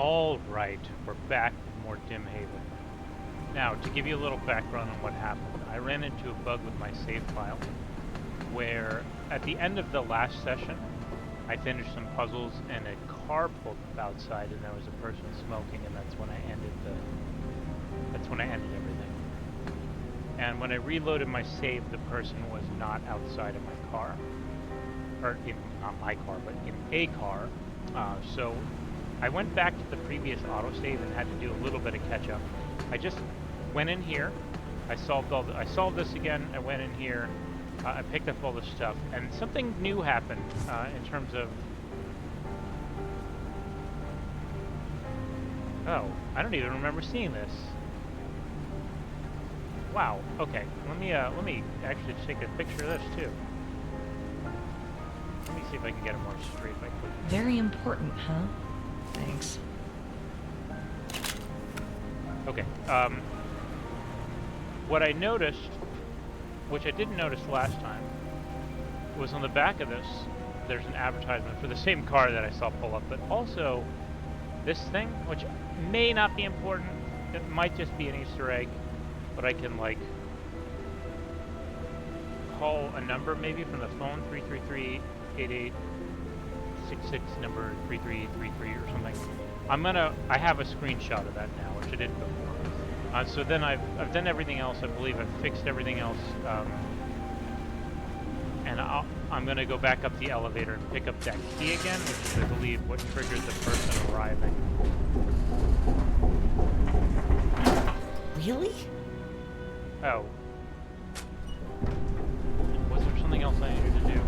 All right, we're back with more Dimhaven. Now, to give you a little background on what happened, I ran into a bug with my save file, where at the end of the last session, I finished some puzzles and a car pulled up outside, and there was a person smoking, and that's when I ended everything. And when I reloaded my save, the person was not outside of my car, or not my car, but in a car. So I went back to the previous autosave and had to do a little bit of catch up. I just went in here, I solved this again, I went in here, I picked up all this stuff, and something new happened in terms of... Oh, I don't even remember seeing this. Wow, okay, let me actually take a picture of this too. Let me see if I can get it more straight by clicking. Very important, huh? Thanks. Okay, what I noticed, which I didn't notice last time, was on the back of this, there's an advertisement for the same car that I saw pull up, but also this thing, which may not be important, it might just be an Easter egg, but I can, like, call a number maybe from the phone, 333-8866, number 3333 or something. I have a screenshot of that now, which I didn't before. So then I've done everything else. I believe I've fixed everything else. And I'm gonna go back up the elevator and pick up that key again, which is, I believe, what triggered the person arriving. Really? Oh. Was there something else I needed to do?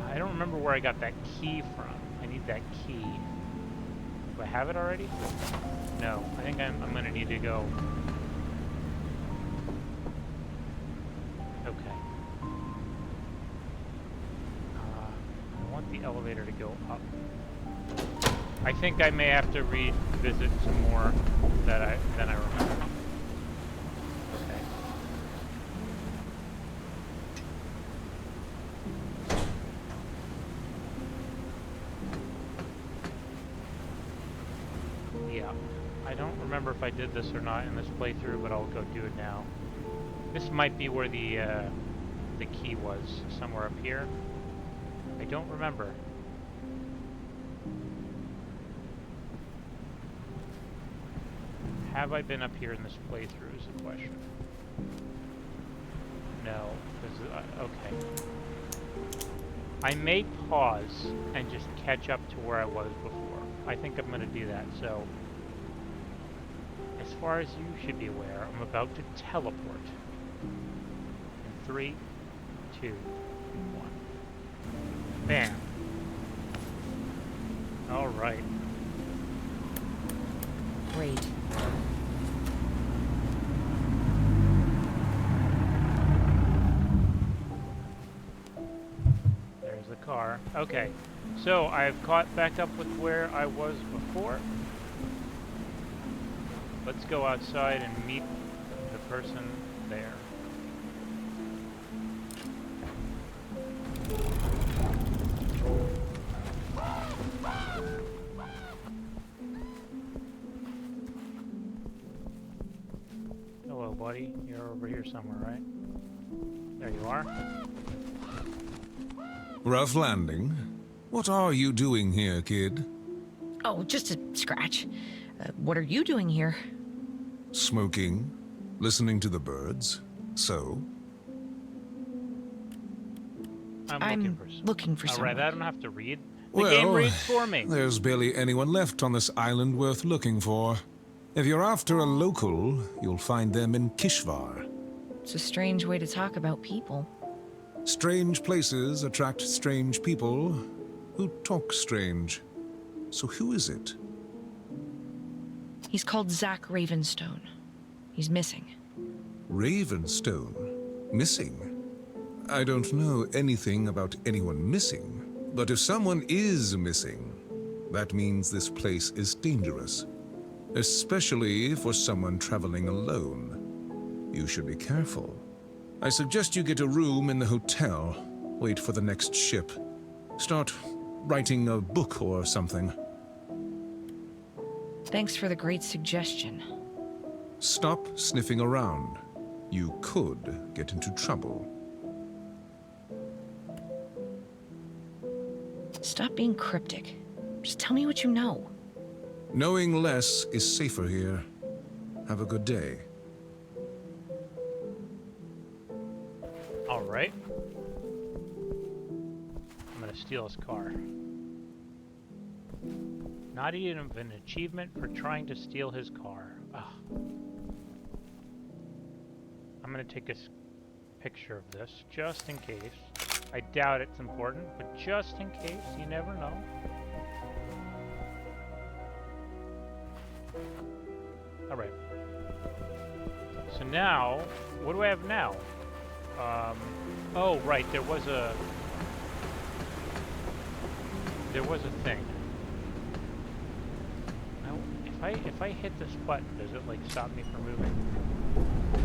I don't remember where I got that key from. I need that key. Do I have it already? No. I think I'm gonna need to go. Okay. I want the elevator to go up. I think I may have to revisit some more than I remember. Okay. Yeah, I don't remember if I did this or not in this playthrough, but I'll go do it now. This might be where the key was, somewhere up here. I don't remember. Have I been up here in this playthrough is the question. No, because, okay. I may pause and just catch up to where I was before. I think I'm going to do that, so... As far as you should be aware, I'm about to teleport. In 3, 2, 1. Bam! Alright. Great. There's the car. Okay, so I've caught back up with where I was before. Let's go outside and meet the person there. Hello, buddy. You're over here somewhere, right? There you are. Rough landing. What are you doing here, kid? Oh, just a scratch. What are you doing here? Smoking, listening to the birds. So? I'm looking for someone. Alright, I don't have to read. The game reads for me. There's barely anyone left on this island worth looking for. If you're after a local, you'll find them in Kishvar. It's a strange way to talk about people. Strange places attract strange people who talk strange. So who is it? He's called Zach Ravenstone. He's missing. Ravenstone? Missing? I don't know anything about anyone missing, but if someone is missing, that means this place is dangerous. Especially for someone traveling alone. You should be careful. I suggest you get a room in the hotel. Wait for the next ship. Start writing a book or something. Thanks for the great suggestion. Stop sniffing around. You could get into trouble. Stop being cryptic. Just tell me what you know. Knowing less is safer here. Have a good day. All right. I'm gonna steal his car. Not even an achievement for trying to steal his car. Ugh. I'm gonna take a picture of this just in case. I doubt it's important, but just in case, you never know. All right. So now, what do I have now? Oh, right, there was a thing. Now, if I hit this button, does it like stop me from moving?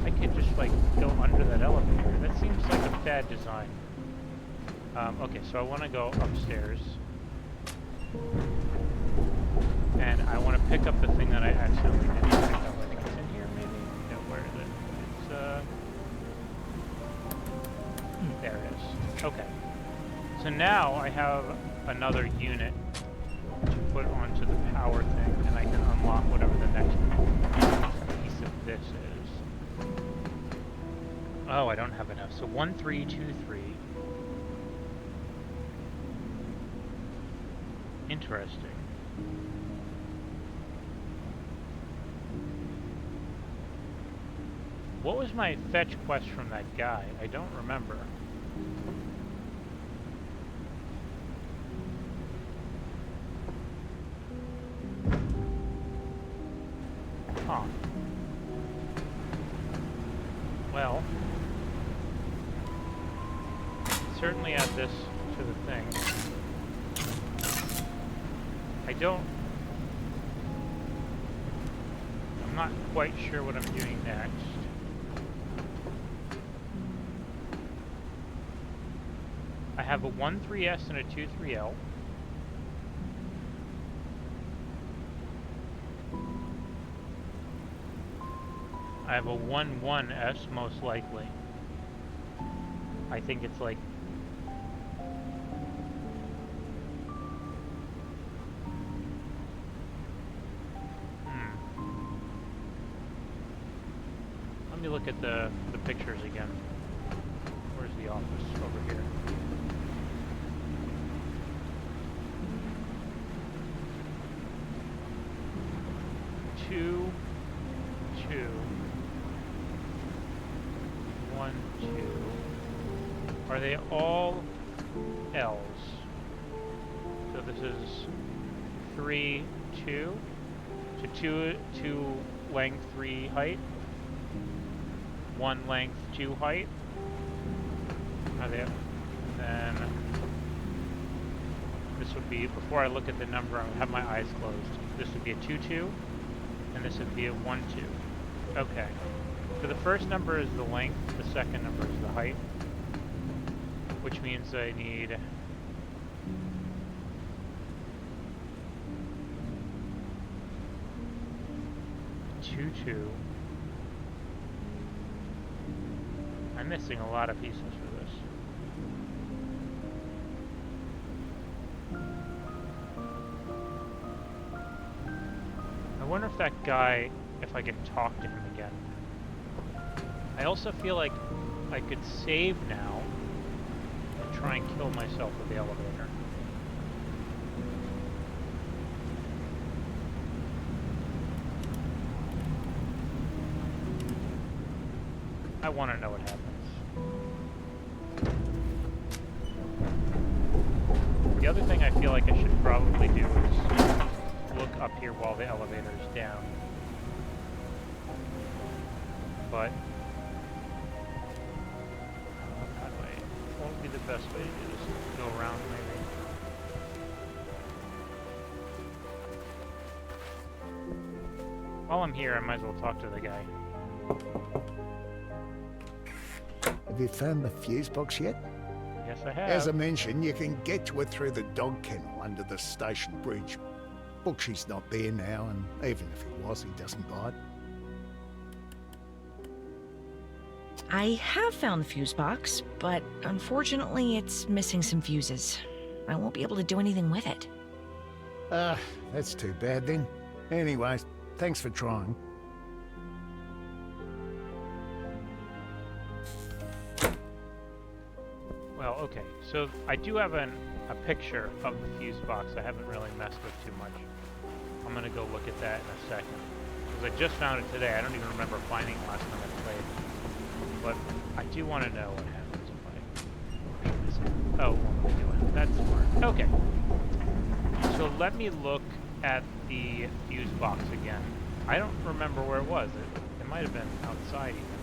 I could just like go under that elevator. That seems like a bad design. Okay, so I want to go upstairs, and I want to pick up the thing that I accidentally didn't pick up. I think it's in here, maybe. No, where is it? It's there it is. Okay. So now I have another unit to put onto the power thing, and I can unlock whatever the next piece of this is. Oh, I don't have enough. So 1323. Interesting. What was my fetch quest from that guy? I don't remember. Huh. Well, certainly add this to the thing. I'm not quite sure what I'm doing next. I have a 13S and a 23L. I have a 11S most likely. I think it's like let me look at the pictures again. Where's the office? Over here. Two, 1, 2. Are they all L's? So this is 3, 2. So 2 length, 3 height. 1 length, 2 height. Are they? And then this would be, before I look at the number, I have my eyes closed. This would be a 2, 2, and this would be a 1, 2. Okay. So the first number is the length, the second number is the height, which means I need 2, 2. I'm missing a lot of pieces for this. I wonder if that guy, if I can talk to him again. I also feel like I could save now and try and kill myself with the elevator. I want to know what happens. The other thing I feel like I should probably do is look up here while the elevator is down. But what would be the best way to do this? Go around, maybe. While I'm here, I might as well talk to the guy. Have you found the Fusebox yet? Yes, Yes, I have. As I mentioned, you can get to it through the dog kennel under the station bridge. Booksy's not there now, and even if he was, he doesn't bite. I have found the fuse box, but unfortunately it's missing some fuses. I won't be able to do anything with it. That's too bad then. Anyway, thanks for trying. Well, okay. So I do have a picture of the fuse box. I haven't really messed with too much. I'm gonna go look at that in a second. Because I just found it today. I don't even remember finding it last time I played. But I do want to know what happens if I... Oh, what am I doing? That's smart. Okay. So let me look at the fuse box again. I don't remember where it was. It might have been outside even.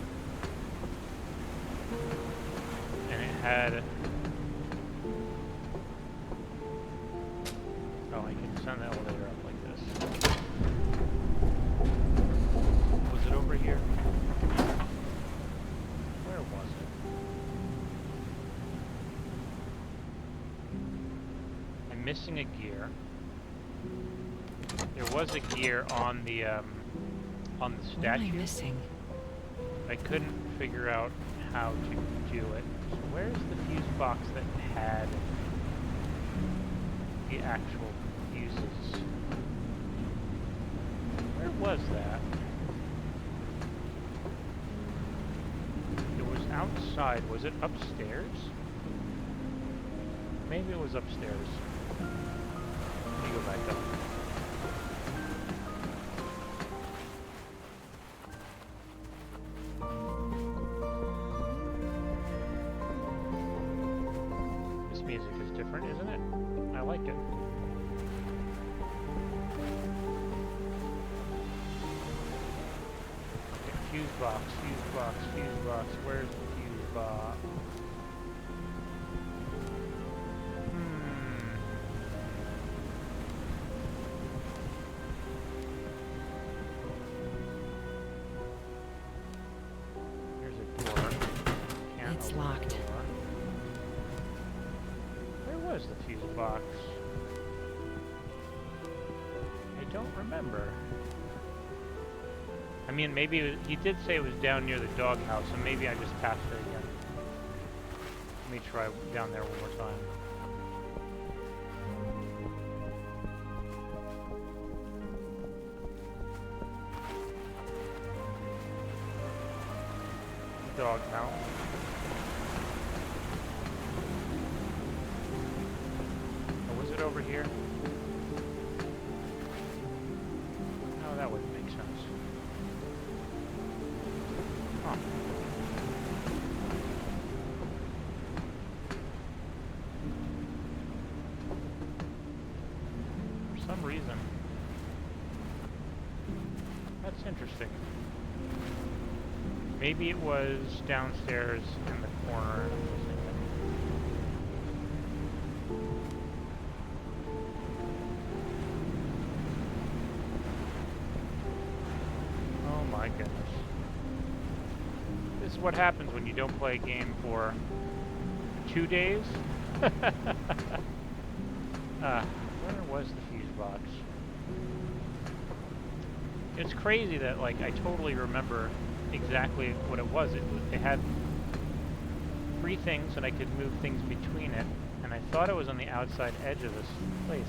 And it had... Oh, I can send the elevator up like this. Was it over here? Where was it? I'm missing a gear. There was a gear on the statue. What am I missing? I couldn't figure out how to do it. So where's the fuse box that had the actual fuses? Where was that? It was outside. Was it upstairs? Maybe it was upstairs. Let me go back up. This music is different, isn't it? I like it. Okay, fuse box, fuse box, fuse box. Where's the fuse box? Here's a door. Can't It's open the locked. door. Where was the fuse box? I don't remember. I mean, maybe he did say it was down near the doghouse, so maybe I just passed it again. Let me try down there one more time. Doghouse. Or was it over here? No, that wouldn't make sense. Huh. For some reason. That's interesting. Maybe it was downstairs in the corner. And I'm missing it. Oh my goodness. This is what happens when you don't play a game for 2 days. Where was the fuse box? It's crazy that, like, I totally remember exactly what it was. It had 3 things, and I could move things between it, and I thought it was on the outside edge of this place.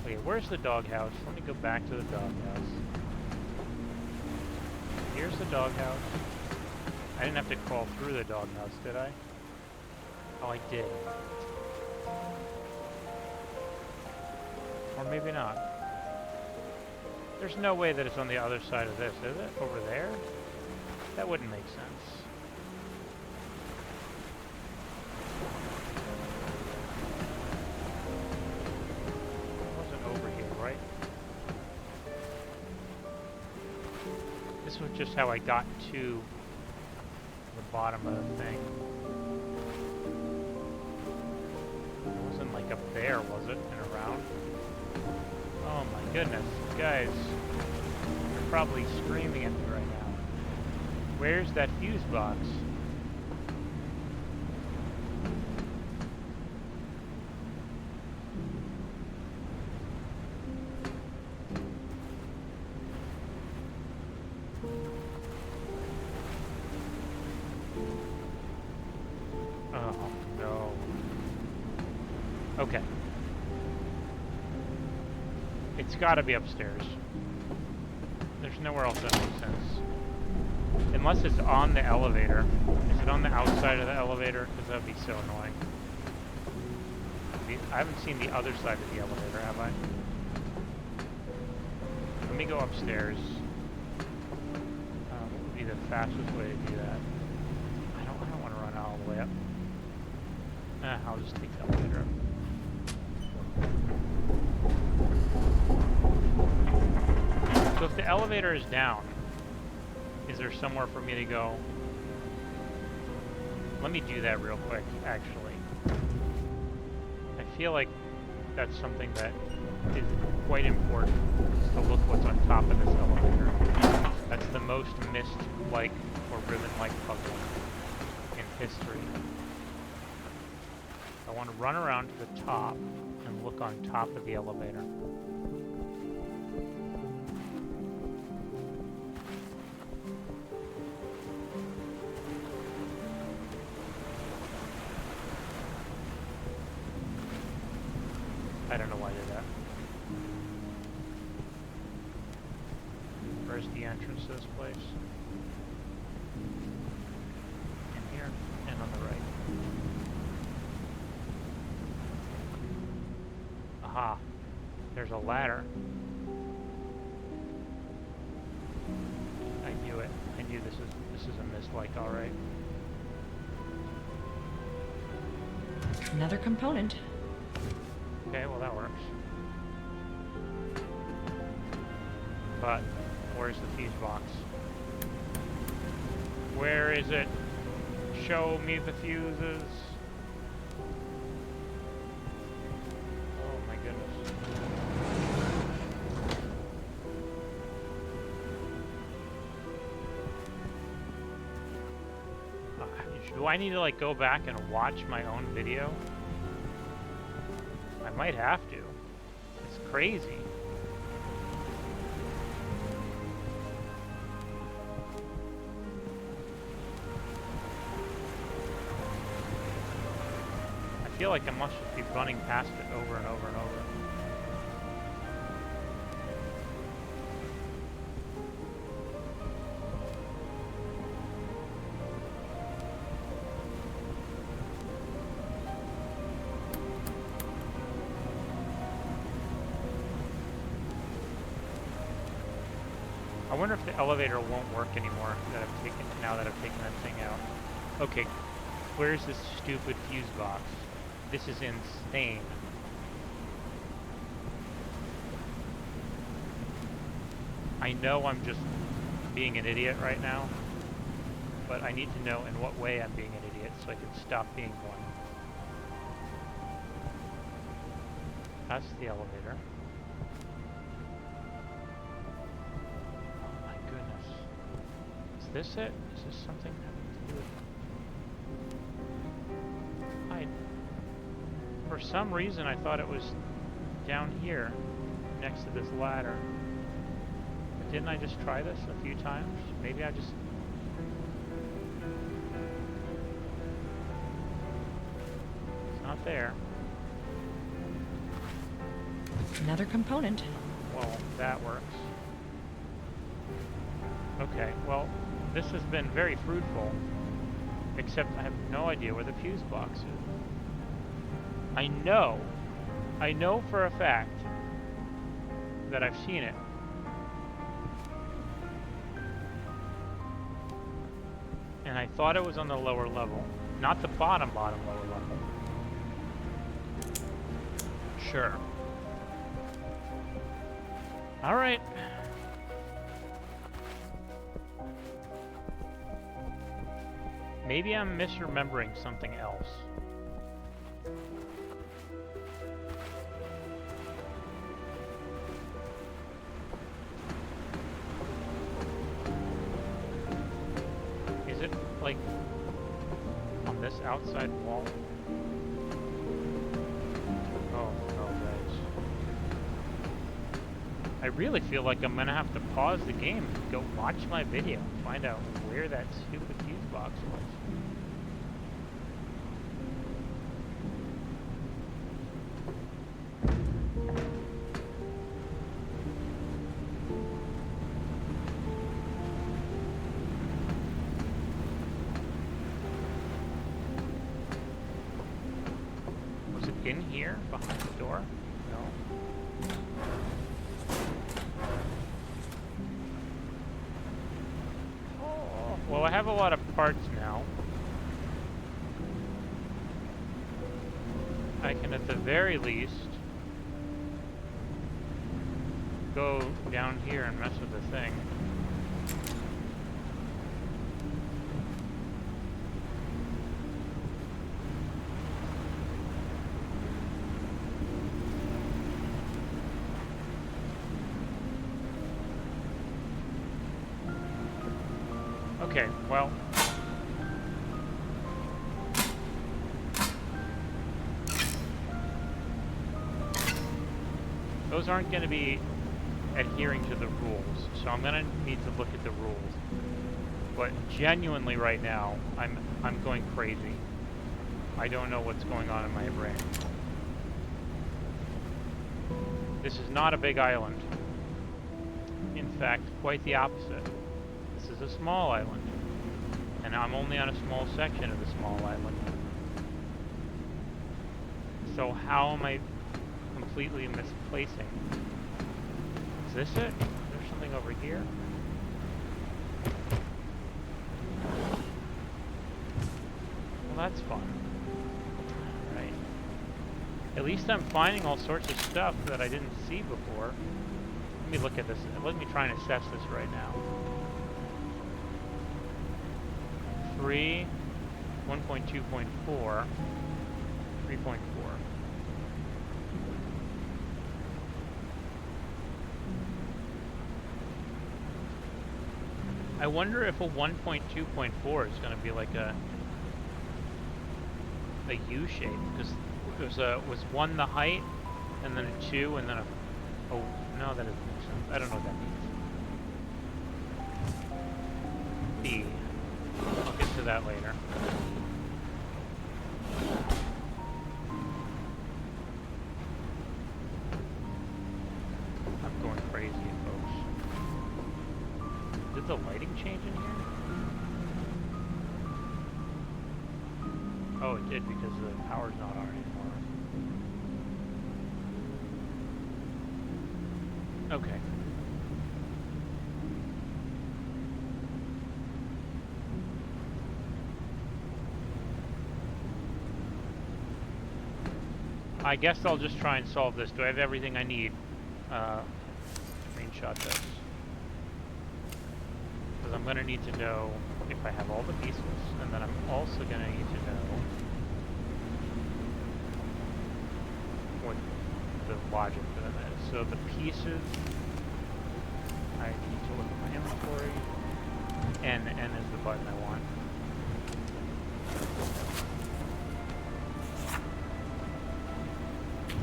Okay, where's the doghouse? Let me go back to the doghouse. Here's the doghouse. I didn't have to crawl through the doghouse, did I? Oh, I did. Or maybe not. There's no way that it's on the other side of this, is it? Over there? That wouldn't make sense. It wasn't over here, right? This was just how I got to the bottom of the thing. It wasn't like up there, was it? And around? Oh my goodness, guys. You're probably screaming at me right now. Where's that fuse box? Okay. It's gotta be upstairs. There's nowhere else that makes sense. Unless it's on the elevator. Is it on the outside of the elevator? Because that would be so annoying. I haven't seen the other side of the elevator, have I? Let me go upstairs. What would be the fastest way to do that? I don't want to run all the way up. I'll just take the elevator up. So if the elevator is down, is there somewhere for me to go? Let me do that real quick, actually. I feel like that's something that is quite important, to look what's on top of this elevator. That's the most Mist-like or ribbon-like puzzle in history. I want to run around to the top and look on top of the elevator. I don't know why I did that. Where's the entrance to this place? In here and on the right. Aha. There's a ladder. I knew it. I knew this is a Mystlike, alright. Another component. Okay, well that works. But where's the fuse box? Where is it? Show me the fuses. Oh my goodness. Do I need to like go back and watch my own video? I might have to. It's crazy. I feel like I must just be running past it over and over and over. I wonder if the elevator won't work anymore now that I've taken that thing out. Okay, where's this stupid fuse box? This is insane. I know I'm just being an idiot right now, but I need to know in what way I'm being an idiot so I can stop being one. That's the elevator. Is this it? Is this something having to do with... For some reason I thought it was down here, next to this ladder. But didn't I just try this a few times? Maybe I just... It's not there. Another component. Well, that works. Okay, well, this has been very fruitful, except I have no idea where the fuse box is. I know for a fact that I've seen it. And I thought it was on the lower level, not the bottom lower level. Sure. All right. Maybe I'm misremembering something else. Is it like on this outside wall? Oh, no, guys. I really feel like I'm gonna have to pause the game and go watch my video and find out where that stupid fuse box was. in here behind the door? No. Oh, well, I have a lot of parts now. I can, at the very least, go down here and mess with the thing. Okay, well. Those aren't going to be adhering to the rules, so I'm going to need to look at the rules. But genuinely right now, I'm going crazy. I don't know what's going on in my brain. This is not a big island. In fact, quite the opposite. This is a small island. And I'm only on a small section of the small island. So how am I completely misplacing? Is this it? There's something over here? Well, that's fun. Right. At least I'm finding all sorts of stuff that I didn't see before. Let me look at this. Let me try and assess this right now. 3, 1.2.4, 3.4. I wonder if a 1.2.4 is going to be like a U shape, because was 1 the height, and then a 2, and then a... Oh, no, that doesn't make sense. I don't know what that means. B. I'll get to that later. I'm going crazy, folks. Did the lighting change in here? Oh, it did, because the power's not on anymore. Okay. I guess I'll just try and solve this. Do I have everything I need? Screenshot this. Because I'm going to need to know if I have all the pieces, and then I'm also going to need to know what the logic for them is. So the pieces, I need to look at my inventory. N is the button I want.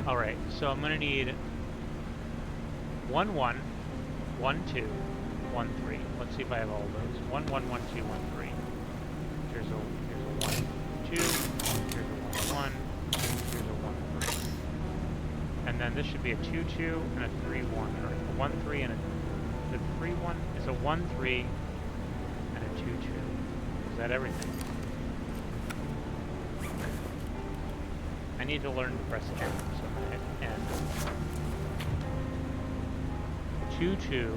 Alright, so I'm gonna need 1, 1, 1, 2, 1, 3. Let's see if I have all of those. 1, 1, 1, 2, 1, 3. Here's a 1, 2. Here's a 1, 1. Here's a 1, 3. And then this should be a 2, 2, and a 3, 1. Or a 1, 3, and a... The 3, 1 is a 1, 3, and a 2, 2. Is that everything? I need to learn to press N, so I'm going to hit N. 2, 2, 2,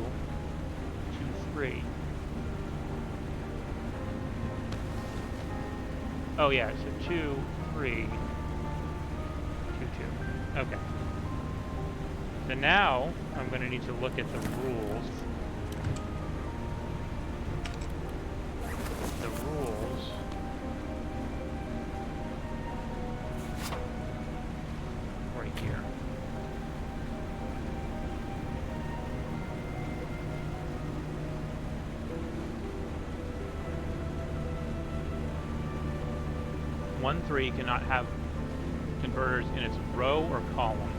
3. Oh yeah, so 2, 3, 2, 2. Okay. So now, I'm going to need to look at the rules. The rules... right here. One 3 cannot have converters in its row or column.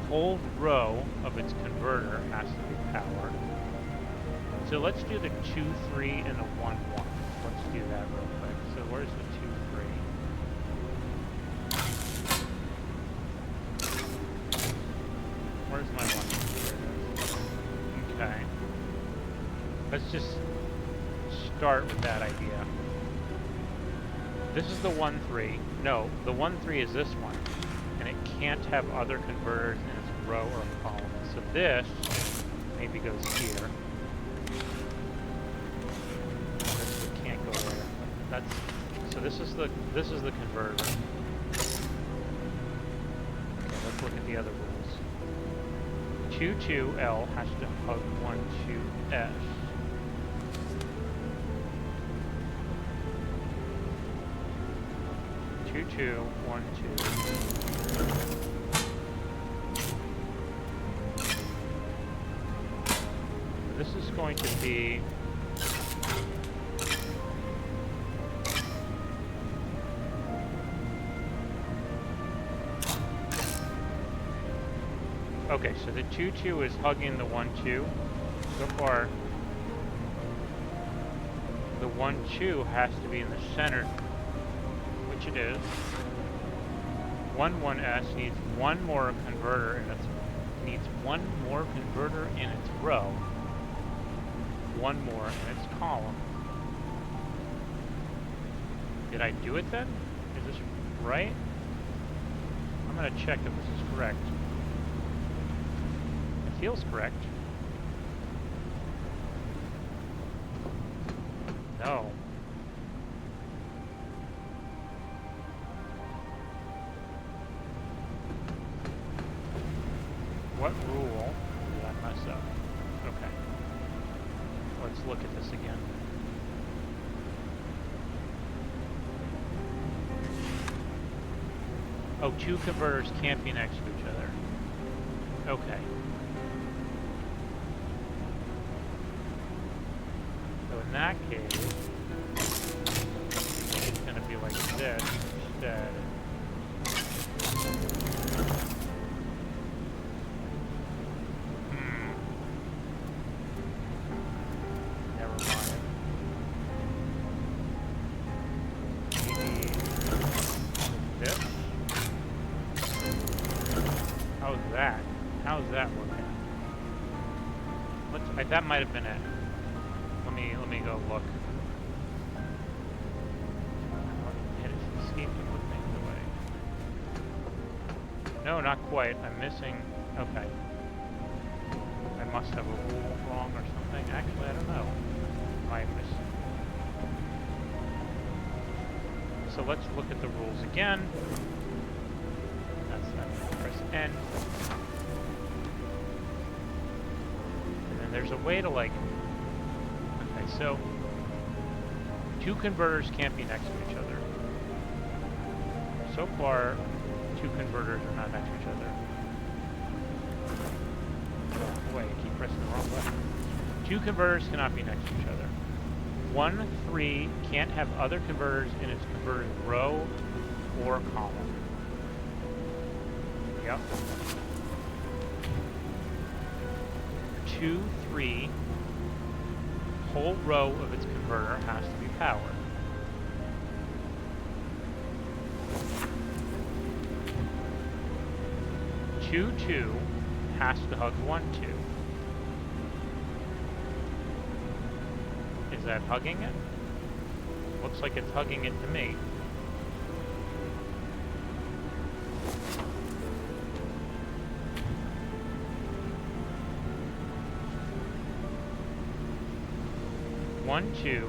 Whole row of its converter has to be powered. So let's do the 2, 3 and the 1, 1. Let's do that real quick. So where's the 2, 3? Where's my 1? Okay. Let's just start with that idea. This is the 1-3. No, the 1-3 is this one. And it can't have other converters in its row or column. So this maybe goes here. This can't go there. That's so this is the converter. Okay, let's look at the other rules. 2-2L has to hug 1-2S. Two, 1, 2. This is going to be okay, so the 2-2 is hugging the 1-2. So far, the 1-2 has to be in the center, which it is. 1-1S needs one more converter in its row, one more in its column. Did I do it then? Is this right? I'm gonna check if this is correct. It feels correct. No. What rule did I mess up? Okay. Let's look at this again. Oh, two converters can't be next to each other. Okay. So in that case, it's going to be like this instead. Never mind. Maybe this. How's that? How's that working? That might have been it. Let me go look. It escaped and put things away. No, not quite. I'm missing. Okay. I must have a rule wrong or something. Actually, I don't know. Am I missing? So let's look at the rules again. That's that. Press N. And then there's a way to like. Okay, so two converters can't be next to each other. So far, two converters are not next to each other. Oh, wait, I keep pressing the wrong button. Two converters cannot be next to each other. 1-3 can't have other converters in its converted row or column. Yep. 2-3, whole row of its converter has to be powered. Two has to hug 1-2. Is that hugging it? Looks like it's hugging it to me. One, 2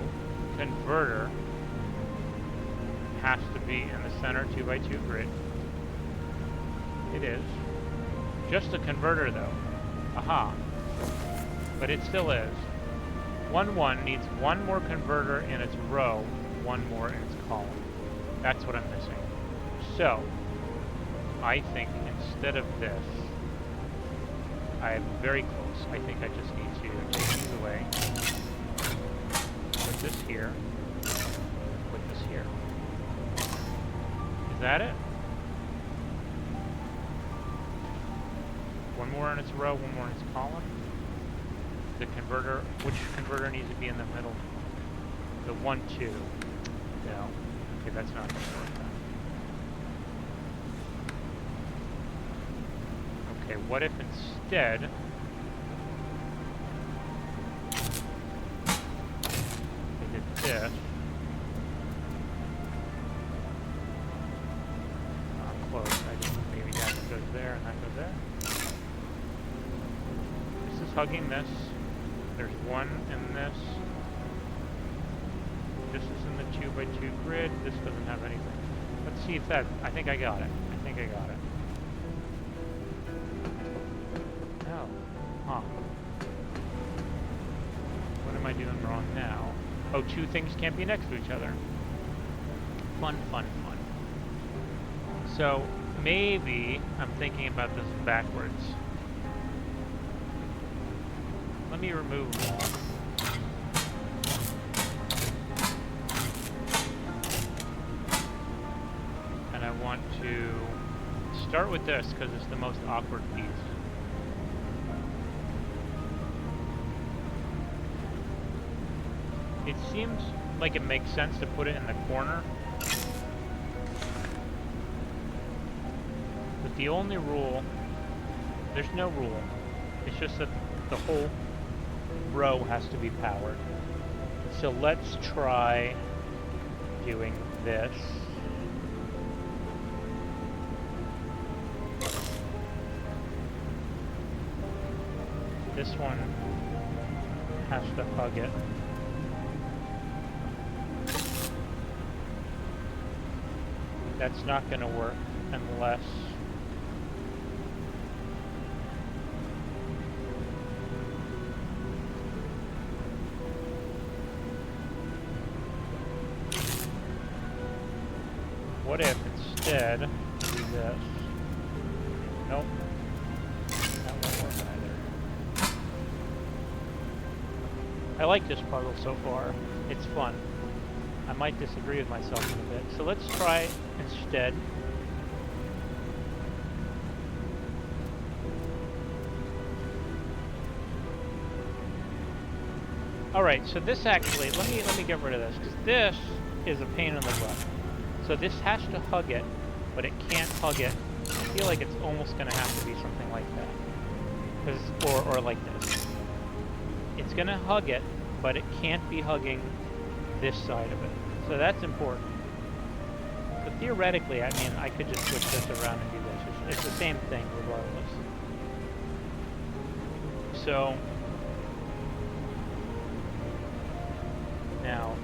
converter has to be in the center 2x2 grid. It is. Just a converter though. Aha. But it still is. 1-1 needs one more converter in its row, one more in its column. That's what I'm missing. So, I think instead of this, I'm very close. I think I just need to take these away. Put this here. Put this here. Is that it? One more in its row, one more in its column. The converter, which converter needs to be in the middle? The 1-2. No. Okay, that's not going to work then. Okay, what if instead I did this? That goes there. This is hugging this. There's one in this. This is in the 2x2 grid. This doesn't have anything. Let's see if that... I think I got it. I think I got it. Oh. Huh. What am I doing wrong now? Oh, two things can't be next to each other. Fun, fun, fun. So, maybe I'm thinking about this backwards. Let me remove all. And I want to start with this because it's the most awkward piece. It seems like it makes sense to put it in the corner. But the only rule, there's no rule. It's just that the whole row has to be powered. So let's try doing this. This one has to hug it. That's not going to work unless what if instead do this? Nope. That won't work either. I like this puzzle so far. It's fun. I might disagree with myself in a bit. So let's try instead. Alright, so this actually, let me get rid of this, because this is a pain in the butt. So this has to hug it, but it can't hug it. I feel like it's almost going to have to be something like that. Or like this. It's going to hug it, but it can't be hugging this side of it. So that's important. So theoretically, I mean, I could just switch this around and do this. It's the same thing regardless. So now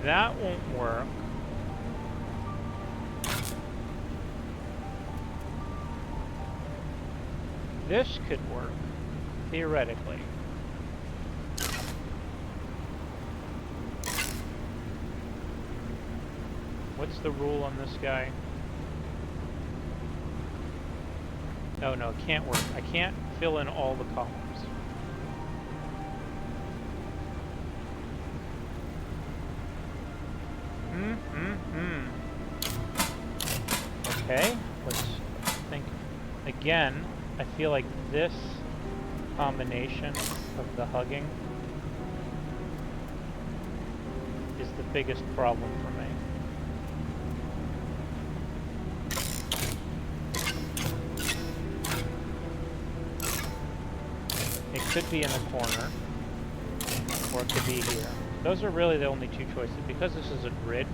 that won't work. This could work, theoretically. What's the rule on this guy? Oh no, it can't work. I can't fill in all the columns. Okay, let's think again. I feel like this combination of the hugging is the biggest problem for me. It could be in the corner, or it could be here. Those are really the only two choices. Because this is a grid,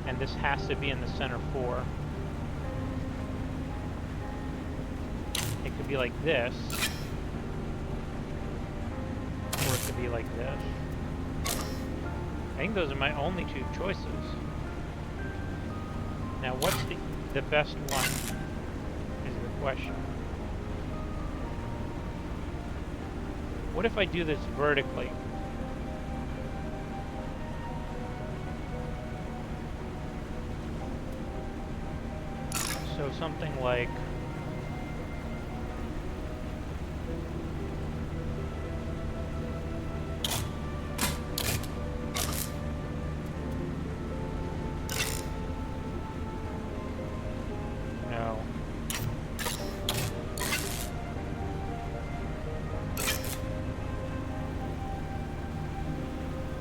and this has to be in the center 4. It could be like this, or it could be like this. I think those are my only two choices. Now, what's the best one is the question. What if I do this vertically? So something like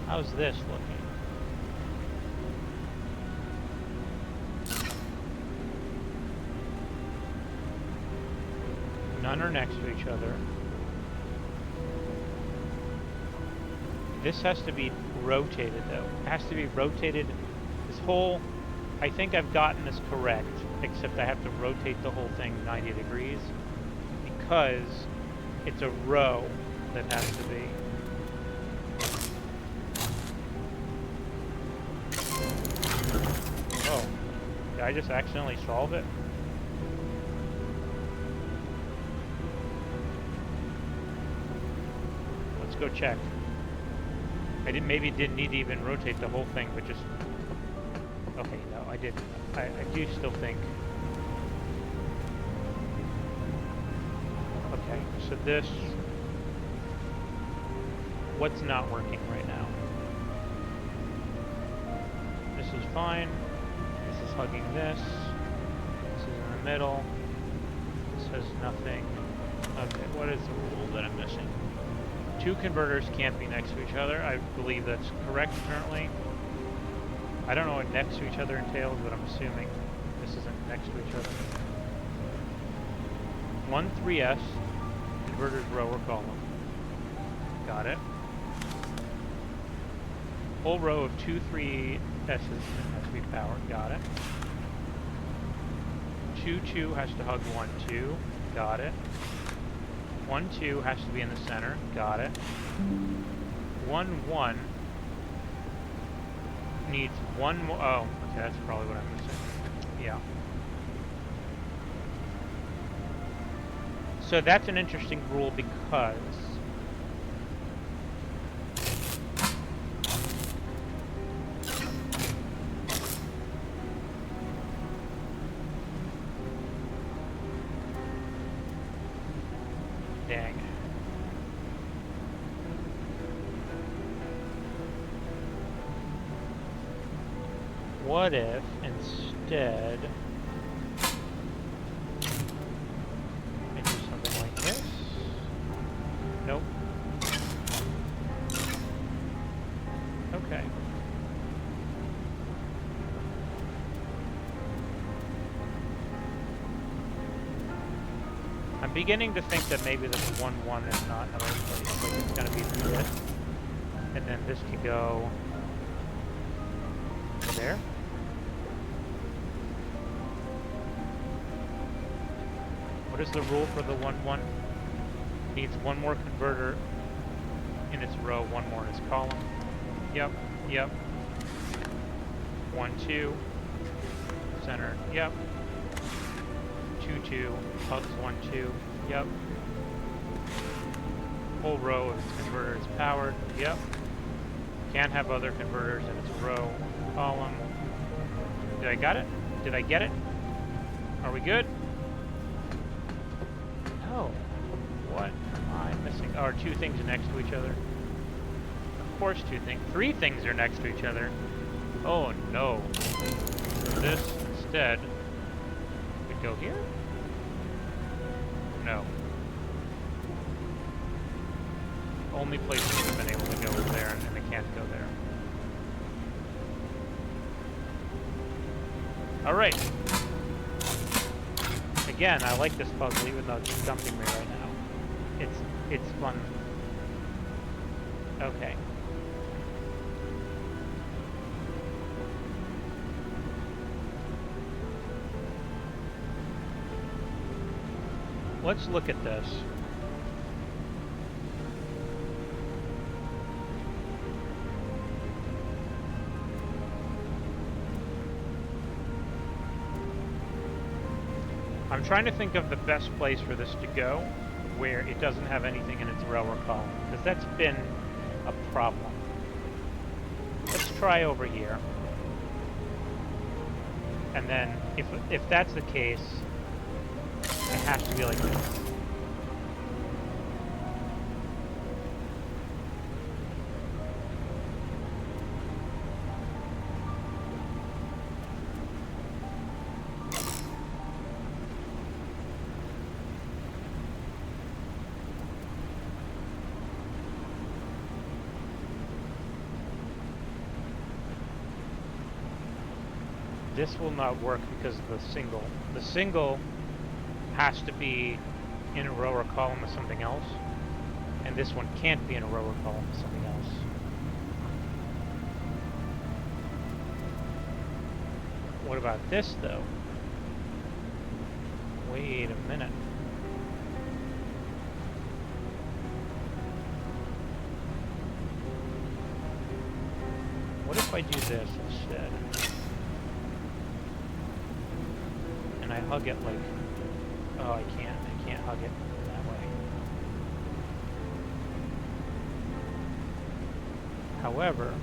how's this looking? None are next to each other. This has to be rotated, though. It has to be rotated. This whole... I think I've gotten this correct, except I have to rotate the whole thing 90 degrees, because it's a row that has to be. Oh, did I just accidentally solve it? Let's go check. Maybe didn't need to even rotate the whole thing, but just... Okay, no, I didn't. I do still think... Okay, so this... What's not working right now? This is fine. This is hugging this. This is in the middle. This has nothing. Okay, what is the rule that I'm missing? Two converters can't be next to each other. I believe that's correct currently. I don't know what next to each other entails, but I'm assuming this isn't next to each other. 1 3S, converters row or column. Got it. Whole row of 2 3S's has to be powered. Got it. 2 2 has to hug 1 2. Got it. 1 2 has to be in the center. Got it. 1 1 needs one more. Oh, okay, that's probably what I'm missing. Yeah. So that's an interesting rule because dang. What if instead I do something like this? Nope. Okay. I'm beginning to think that maybe this 1 1 is not in the right place. Like it's gonna be this. And then this could go there. What is the rule for the 1 1? Needs one more converter in its row, one more in its column. Yep, yep. 1 2. Center, yep. 2 2. Hugs 1 2. Yep. Whole row of its converter is powered. Yep. Can't have other converters in its row, column. Did I got it? Did I get it? Are we good? No. What am I missing? Oh, are 2 things next to each other? Of course 2 things. 3 things are next to each other. Oh no. So this instead would go here? No. Only place it would have been able to go is there, and it can't go there. Alright. Again, I like this puzzle even though it's stumping me right now. It's fun. Okay. Let's look at this. I'm trying to think of the best place for this to go where it doesn't have anything in its row or column, because that's been a problem. Let's try over here. And then if that's the case, it has to be like this. This will not work because of the single. The single has to be in a row or column with something else, and this one can't be in a row or column with something else. What about this, though? Wait a minute. What if I do this instead? And I hug it like... Oh, I can't hug it that way. However...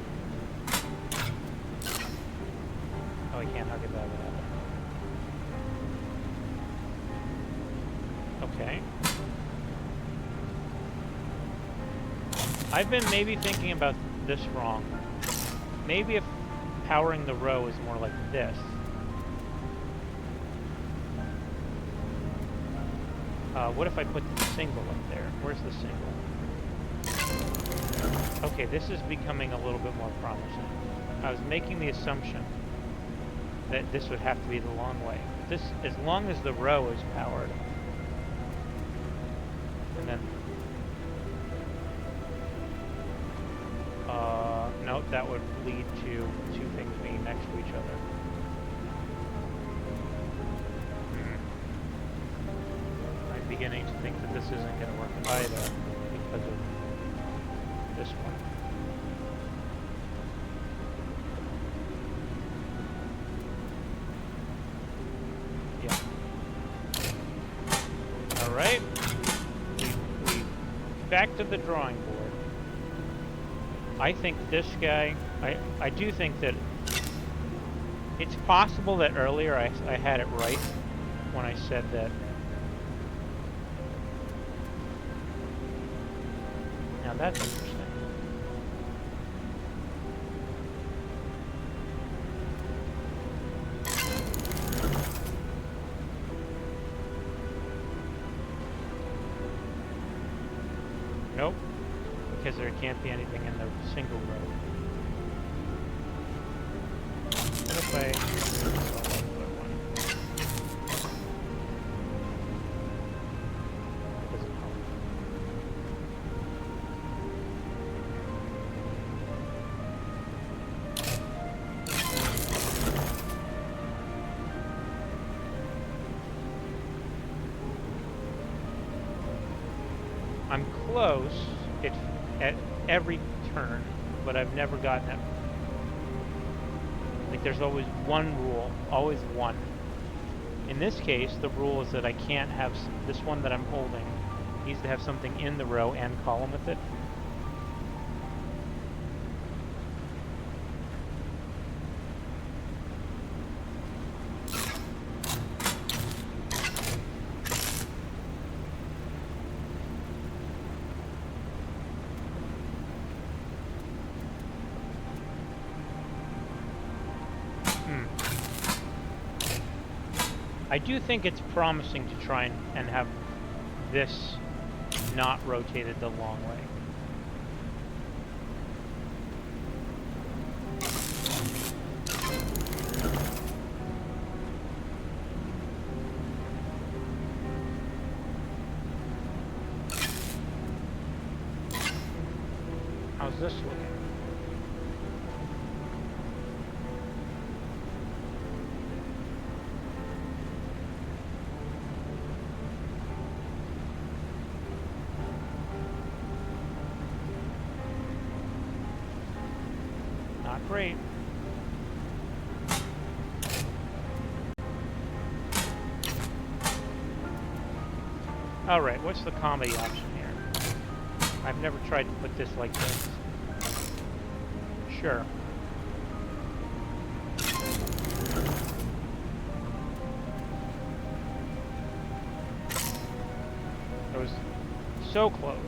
Oh, I can't hug it that way either. Okay. I've been maybe thinking about this wrong. Maybe if powering the row is more like this. What if I put the single up there? Where's the single? Okay, this is becoming a little bit more promising. I was making the assumption that this would have to be the long way. This, as long as the row is powered, and then nope, that would lead to two things being next to each other. I'm beginning to think that this isn't going to work either because of this one. Yeah. All right. We back to the drawing board. I think this guy, I do think that it's possible that earlier I had it right when I said that. Now that's interesting. Nope. Because there can't be anything in the single row. What if I... Doesn't help. I'm close. It's at every turn, but I've never gotten it. Like, there's always one rule, always one. In this case, the rule is that I can't have this one that I'm holding needs to have something in the row and column with it. I do think it's promising to try and have this not rotated the long way. How's this looking? Great. Alright, what's the comedy option here? I've never tried to put this like this. Sure. That was so close.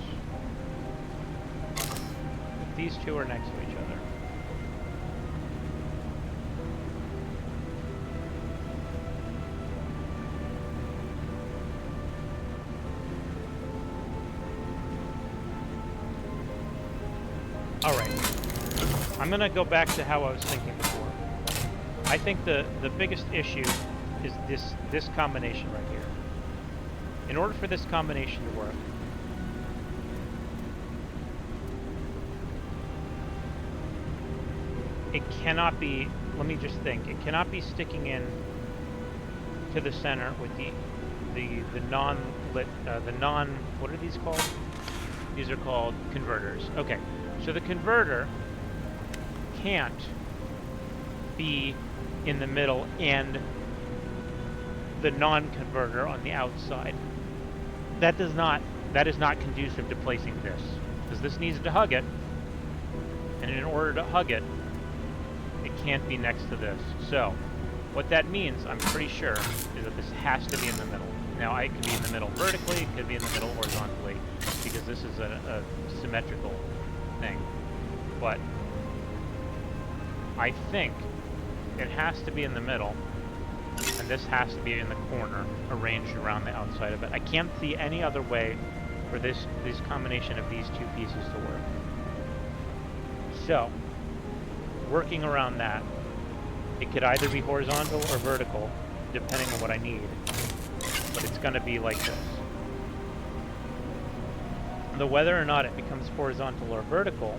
These two are next to each other. Alright, I'm going to go back to how I was thinking before. I think the biggest issue is this combination right here. In order for this combination to work, it cannot be let me just think. It cannot be sticking in to the center with the non-lit, what are these called? These are called converters. Okay, so the converter can't be in the middle and the non-converter on the outside. That is not conducive to placing this, because this needs to hug it, and in order to hug it, it can't be next to this. So what that means, I'm pretty sure, is that this has to be in the middle. Now, it could be in the middle vertically, it could be in the middle horizontally, because this is a symmetrical thing. But I think it has to be in the middle, and this has to be in the corner, arranged around the outside of it. I can't see any other way for this combination of these two pieces to work. So, working around that, it could either be horizontal or vertical, depending on what I need. But it's going to be like this. The whether or not it becomes horizontal or vertical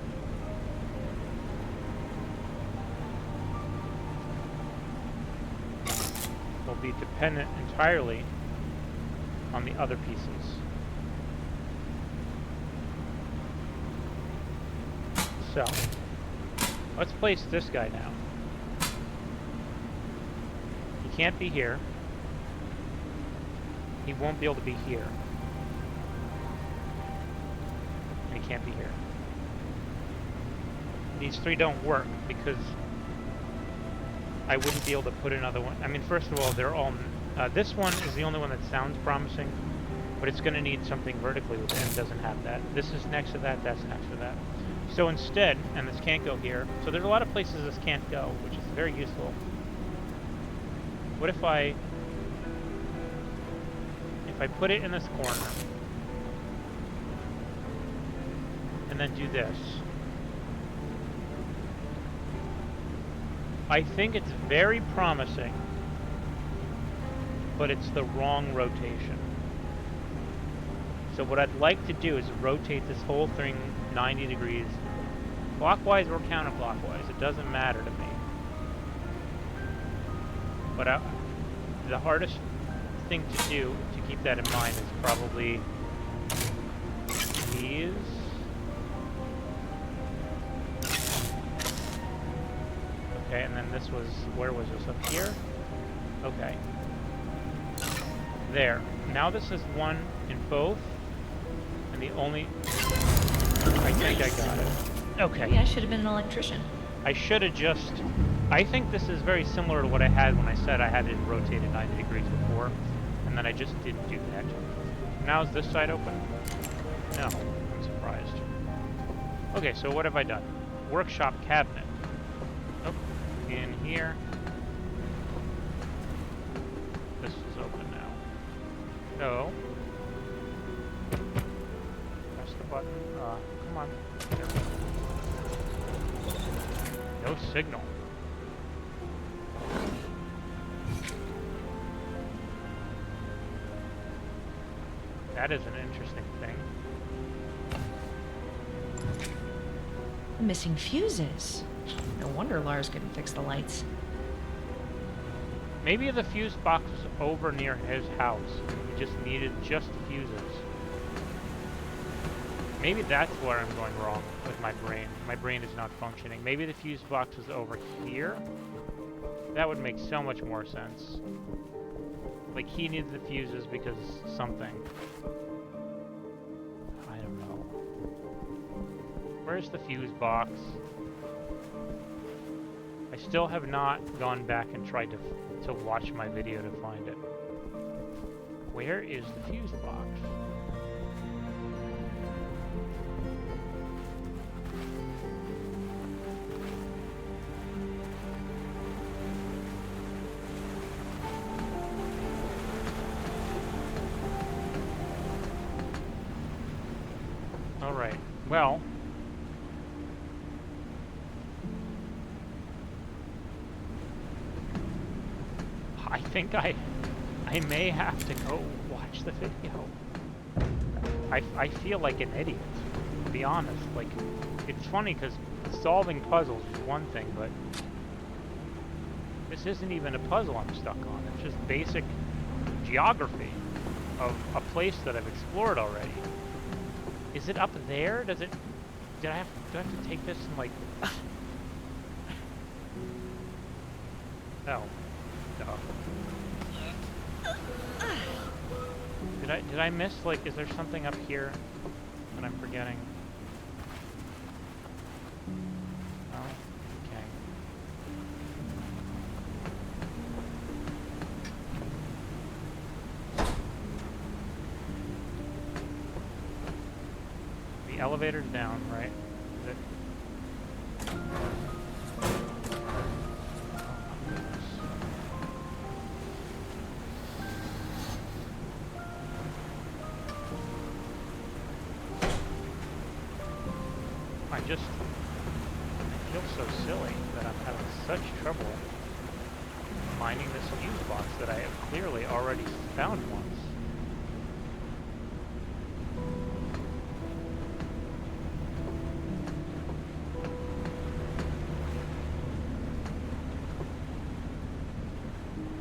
will be dependent entirely on the other pieces. So, let's place this guy now. He can't be here. He won't be able to be here. And he can't be here. These three don't work because I wouldn't be able to put another one. I mean, first of all, they're all... this one is the only one that sounds promising, but it's going to need something vertically with it, and it doesn't have that. This is next to that, that's next to that. So instead, and this can't go here, so there's a lot of places this can't go, which is very useful. What if I put it in this corner, and then do this? I think it's very promising, but it's the wrong rotation. So what I'd like to do is rotate this whole thing 90 degrees, clockwise or counterclockwise, it doesn't matter to me. But the hardest thing to do, to keep that in mind, is probably these. Okay, and then this was, where was this, up here? Okay. There. Now this is one in both, and the only... I think I got it. Okay. Maybe I should have been an electrician. I should have just... I think this is very similar to what I had when I said I had it rotated 90 degrees before, and then I just didn't do that. Now is this side open? No, I'm surprised. Okay, so what have I done? Workshop cabinet. Oh, in here. This is open now. So, press the button. Come on. There we go. No signal. That is an interesting thing. Missing fuses. No wonder Lars couldn't fix the lights. Maybe the fuse box was over near his house. He just needed just fuses. Maybe that's where I'm going wrong with my brain. My brain is not functioning. Maybe the fuse box was over here. That would make so much more sense. Like, he needs the fuses because something. I don't know. Where's the fuse box? I still have not gone back and tried to watch my video to find it. Where is the fuse box? Alright, well... I think I may have to go watch the video. I feel like an idiot, to be honest. Like, it's funny because solving puzzles is one thing, but This isn't even a puzzle I'm stuck on. It's just basic geography of a place that I've explored already. Is it up there? Do I have to take this and like... Oh. Duh. Did I miss, like, is there something up here that I'm forgetting? No? Okay. The elevator's down, right? Is it? I feel so silly that I'm having such trouble finding this fuse box that I have clearly already found once.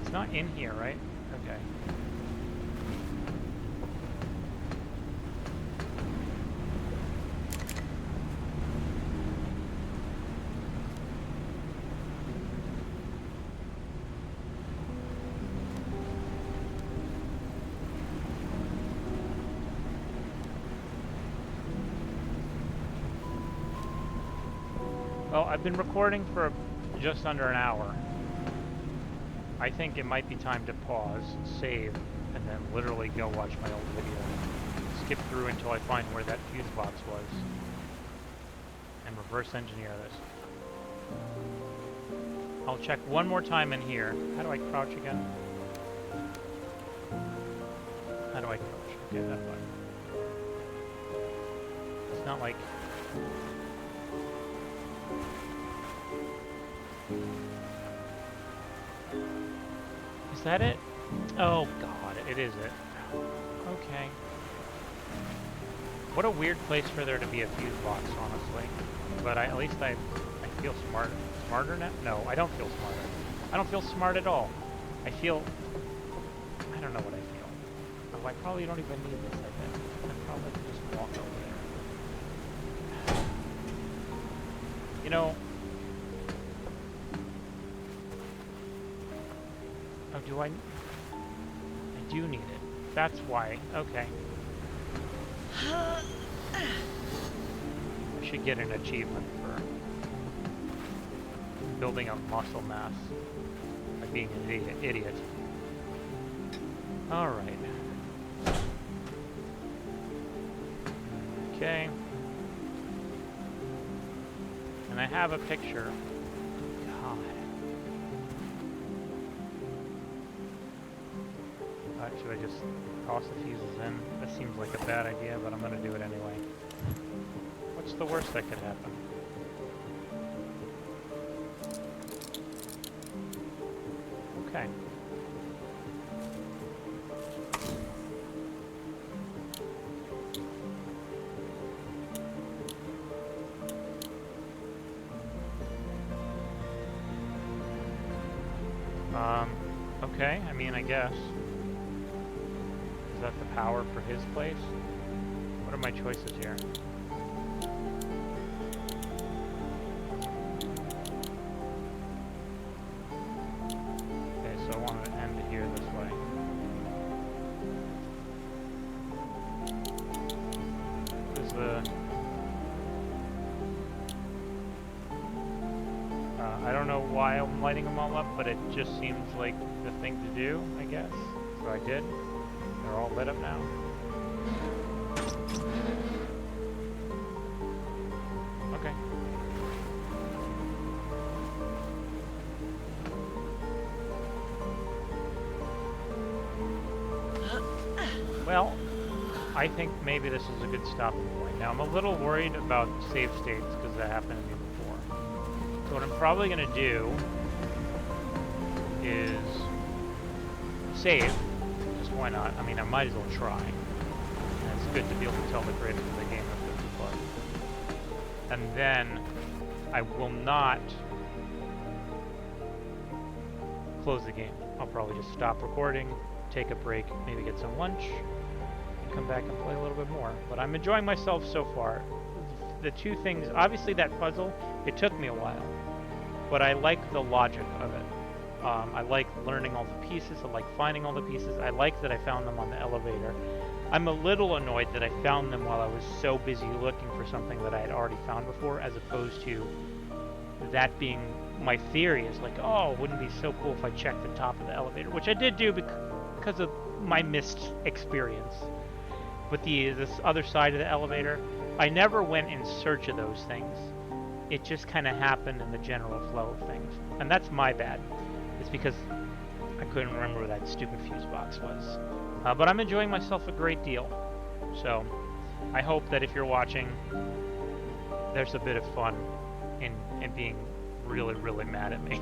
It's not in here, right? Okay. Well, I've been recording for just under an hour. I think it might be time to pause, save, and then literally go watch my old video. Skip through until I find where that fuse box was. And reverse engineer this. I'll check one more time in here. How do I crouch again? How do I crouch? Okay, that button. It's not like... Is that it? Oh god, it is it. Okay. What a weird place for there to be a fuse box, honestly. But at least I feel smarter. Smarter now? No, I don't feel smarter. I don't feel smart at all. I feel... I don't know what I feel. Oh, I probably don't even need this, I think. I probably can just walk over there. You know... Oh, do I do need it. That's why. Okay. I should get an achievement for building up muscle mass by being an idiot. Alright. Okay. And I have a picture. God. Should I just toss the fuses in? That seems like a bad idea, but I'm going to do it anyway. What's the worst that could happen? Okay. Okay, I mean, I guess. Is that the power for his place? What are my choices here? Okay, so I want to end it here this way. What is the... I don't know why I'm lighting them all up, but it just seems like the thing to do, I guess. So I did. They're all lit up now. Okay. Well, I think maybe this is a good stopping point. Now, I'm a little worried about save states because that happened to me before. So what I'm probably going to do is save. Just why not? I mean, I might as well try. And it's good to be able to tell the creators of the game that this is fun. And then I will not close the game. I'll probably just stop recording, take a break, maybe get some lunch, and come back and play a little bit more. But I'm enjoying myself so far. The two things, obviously that puzzle, it took me a while, but I like the logic of it. I like learning all the pieces, I like finding all the pieces, I like that I found them on the elevator. I'm a little annoyed that I found them while I was so busy looking for something that I had already found before, as opposed to that being my theory is like, oh, wouldn't it be so cool if I checked the top of the elevator, which I did do because of my missed experience. But this other side of the elevator, I never went in search of those things. It just kind of happened in the general flow of things. And that's my bad. It's because I couldn't remember where that stupid fuse box was. But I'm enjoying myself a great deal. So I hope that if you're watching, there's a bit of fun in being really, really mad at me.